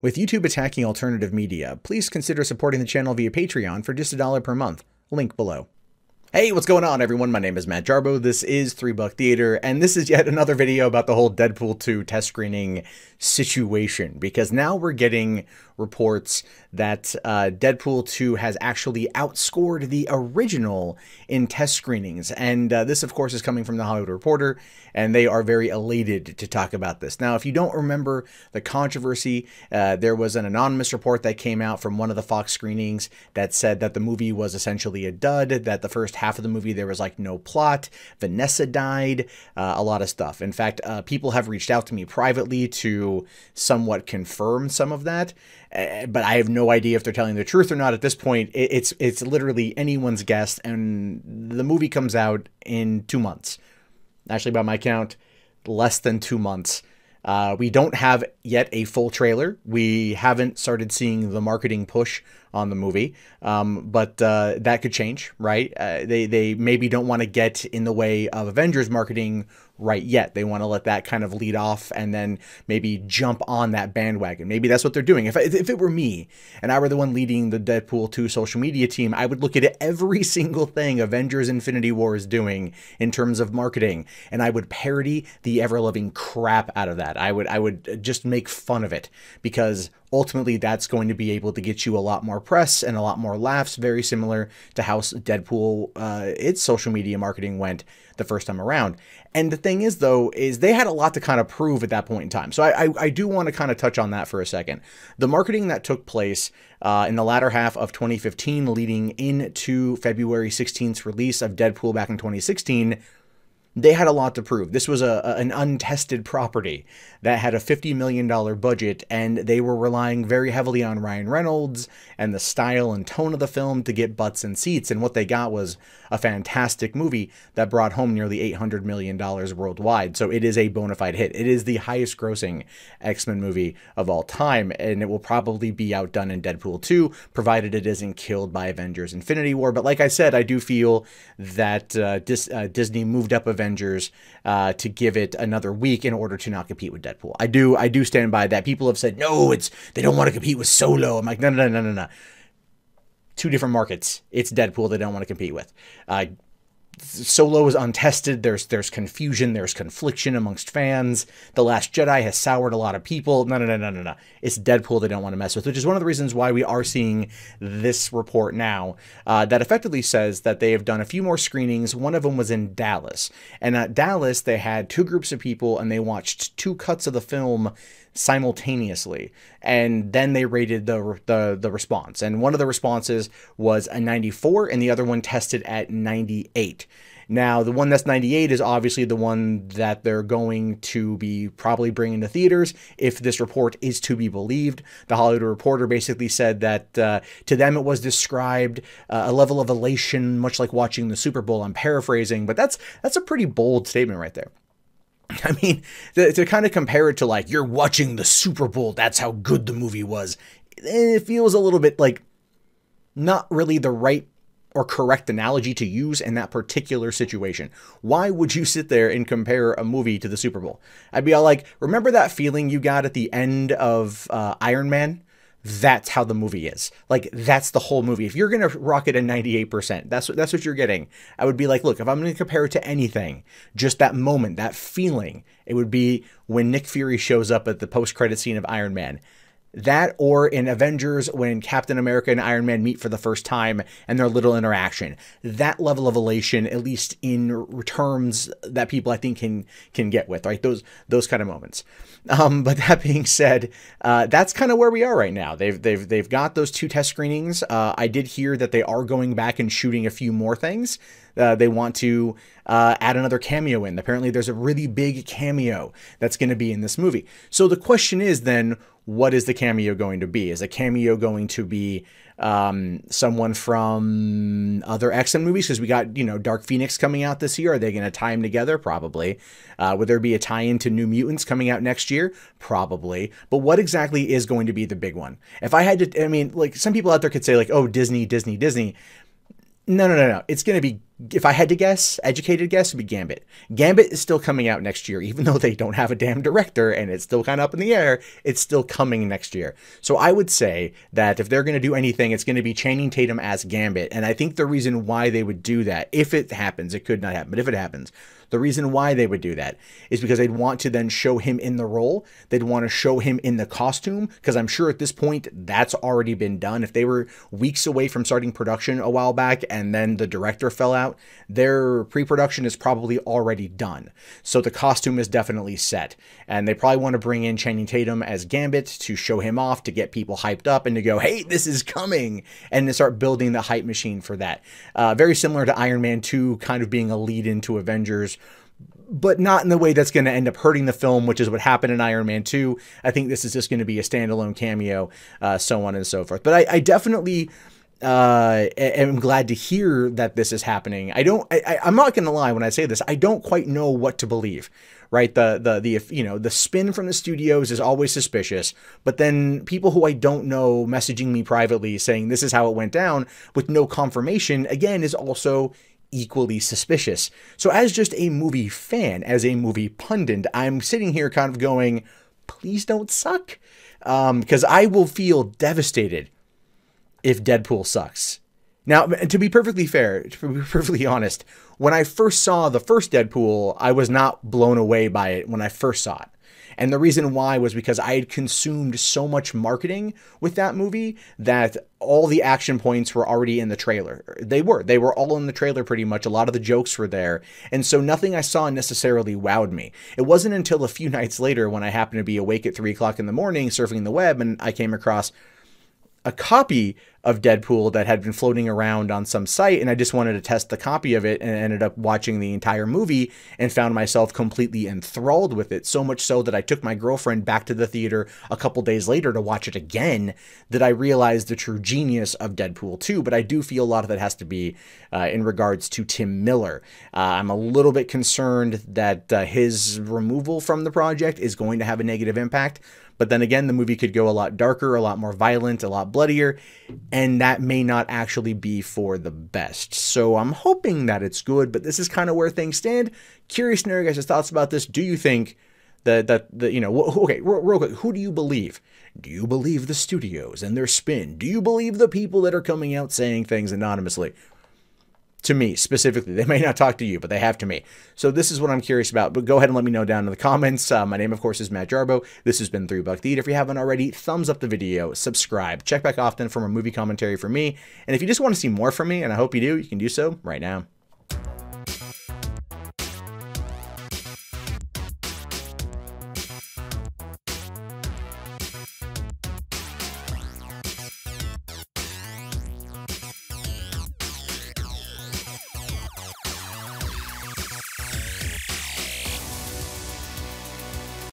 With YouTube attacking alternative media, please consider supporting the channel via Patreon for just $1 per month. Link below. Hey, what's going on, everyone? My name is Matt Jarbo. This is 3 Buck Theater, and this is yet another video about the whole Deadpool 2 test screening situation, because now we're getting reports that Deadpool 2 has actually outscored the original in test screenings. And this, of course, is coming from The Hollywood Reporter, and they are very elated to talk about this. Now, if you don't remember the controversy, there was an anonymous report that came out from one of the Fox screenings that said that the movie was essentially a dud, that the first half of the movie there was like no plot, Vanessa died, a lot of stuff. In fact, people have reached out to me privately to somewhat confirm some of that, but I have no idea if they're telling the truth or not at this point. It's literally anyone's guess, and the movie comes out in 2 months. Actually, by my count, less than 2 months. We don't have yet a full trailer. We haven't started seeing the marketing push on the movie, but that could change, right? They maybe don't want to get in the way of Avengers marketing right yet. They want to let that kind of lead off and then maybe jump on that bandwagon. Maybe that's what they're doing. If it were me and I were the one leading the Deadpool 2 social media team, I would look at every single thing Avengers Infinity War is doing in terms of marketing, and I would parody the ever-loving crap out of that. I would just make fun of it, because ultimately that's going to be able to get you a lot more press and a lot more laughs, very similar to how Deadpool, its social media marketing went the first time around. And the thing is, though, is they had a lot to kind of prove at that point in time. So I do want to kind of touch on that for a second. The marketing that took place in the latter half of 2015 leading into February 16th's release of Deadpool back in 2016, they had a lot to prove. This was an untested property that had a $50 million budget, and they were relying very heavily on Ryan Reynolds and the style and tone of the film to get butts in seats. And what they got was a fantastic movie that brought home nearly $800 million worldwide. So it is a bona fide hit. It is the highest grossing X-Men movie of all time, and it will probably be outdone in Deadpool 2, provided it isn't killed by Avengers Infinity War. But like I said, I do feel that Disney moved up Avengers to give it another week in order to not compete with Deadpool. I do stand by that. People have said, no, they don't want to compete with Solo. I'm like, no. Two different markets. It's Deadpool they don't want to compete with. Solo is untested. There's confusion. There's confliction amongst fans. The Last Jedi has soured a lot of people. No. It's Deadpool they don't want to mess with, which is one of the reasons why we are seeing this report now that effectively says that they have done a few more screenings. One of them was in Dallas. And at Dallas, they had 2 groups of people, and they watched 2 cuts of the film simultaneously, and then they rated the response. And one of the responses was a 94, and the other one tested at 98. Now, the one that's 98 is obviously the one that they're going to be probably bringing to theaters if this report is to be believed. The Hollywood Reporter basically said that to them it was described a level of elation, much like watching the Super Bowl. I'm paraphrasing, but that's a pretty bold statement right there. I mean, to kind of compare it to, like, you're watching the Super Bowl, that's how good the movie was, it feels a little bit like not really the right or correct analogy to use in that particular situation. Why would you sit there and compare a movie to the Super Bowl? I'd be all like, remember that feeling you got at the end of Iron Man? That's how the movie is. Like, that's the whole movie. If you're going to rock it at 98%, that's what you're getting. I would be like, look, if I'm going to compare it to anything, just that moment, that feeling, it would be when Nick Fury shows up at the post-credit scene of Iron Man. That, or in Avengers when Captain America and Iron Man meet for the first time and their little interaction. That level of elation, at least in terms that people I think can get with, right? Those kind of moments. But that being said, that's kind of where we are right now. They've got those 2 test screenings. I did hear that they are going back and shooting a few more things. They want to add another cameo in. Apparently there's a really big cameo that's going to be in this movie. So the question is then, what is the cameo going to be? Is a cameo going to be someone from other X-Men movies? Because we got, Dark Phoenix coming out this year. Are they going to tie them together? Probably. Would there be a tie-in to New Mutants coming out next year? Probably. But what exactly is going to be the big one? If I had to, I mean, like, some people out there could say, like, oh, Disney. No. It's going to be if I had to guess, educated guess, would be Gambit. Gambit is still coming out next year, even though they don't have a damn director and it's still kind of up in the air, it's still coming next year. So I would say that if they're going to do anything, it's going to be Channing Tatum as Gambit. And I think the reason why they would do that, if it happens, it could not happen, but if it happens, the reason why they would do that is because they'd want to then show him in the role. They'd want to show him in the costume, because I'm sure at this point that's already been done. If they were weeks away from starting production a while back and then the director fell out, their pre-production is probably already done. So the costume is definitely set. And they probably want to bring in Channing Tatum as Gambit to show him off, to get people hyped up and to go, hey, this is coming, and to start building the hype machine for that. Very similar to Iron Man 2 kind of being a lead into Avengers, but not in the way that's going to end up hurting the film, which is what happened in Iron Man 2. I think this is just going to be a standalone cameo, so on and so forth. But I definitely am glad to hear that this is happening. I'm not going to lie when I say this. I don't quite know what to believe, right? The spin from the studios is always suspicious, but then people who I don't know messaging me privately saying this is how it went down with no confirmation, again, is also equally suspicious. So as just a movie fan, as a movie pundit, I'm sitting here kind of going, please don't suck. Because I will feel devastated if Deadpool sucks. Now, to be perfectly fair, to be perfectly honest, when I first saw the first Deadpool, I was not blown away by it when I first saw it. And the reason why was because I had consumed so much marketing with that movie that all the action points were already in the trailer. They were all in the trailer pretty much. A lot of the jokes were there. And so nothing I saw necessarily wowed me. It wasn't until a few nights later when I happened to be awake at 3 o'clock in the morning surfing the web and I came across a copy of Deadpool that had been floating around on some site, and I just wanted to test the copy of it and ended up watching the entire movie and found myself completely enthralled with it, so much so that I took my girlfriend back to the theater a couple days later to watch it again, that I realized the true genius of Deadpool 2, but I do feel a lot of that has to be in regards to Tim Miller. I'm a little bit concerned that his removal from the project is going to have a negative impact. But then again, the movie could go a lot darker, a lot more violent, a lot bloodier, and that may not actually be for the best. So I'm hoping that it's good, but this is kind of where things stand. Curious to know your guys' thoughts about this. Do you think okay, real quick, who do you believe? Do you believe the studios and their spin? Do you believe the people that are coming out saying things anonymously? To me, specifically. They may not talk to you, but they have to me. So this is what I'm curious about, but go ahead and let me know down in the comments. My name, of course, is Matt Jarbo. This has been 3 Buck the Eat. If you haven't already, thumbs up the video, subscribe, check back often for more movie commentary from me. And if you just want to see more from me, and I hope you do, you can do so right now.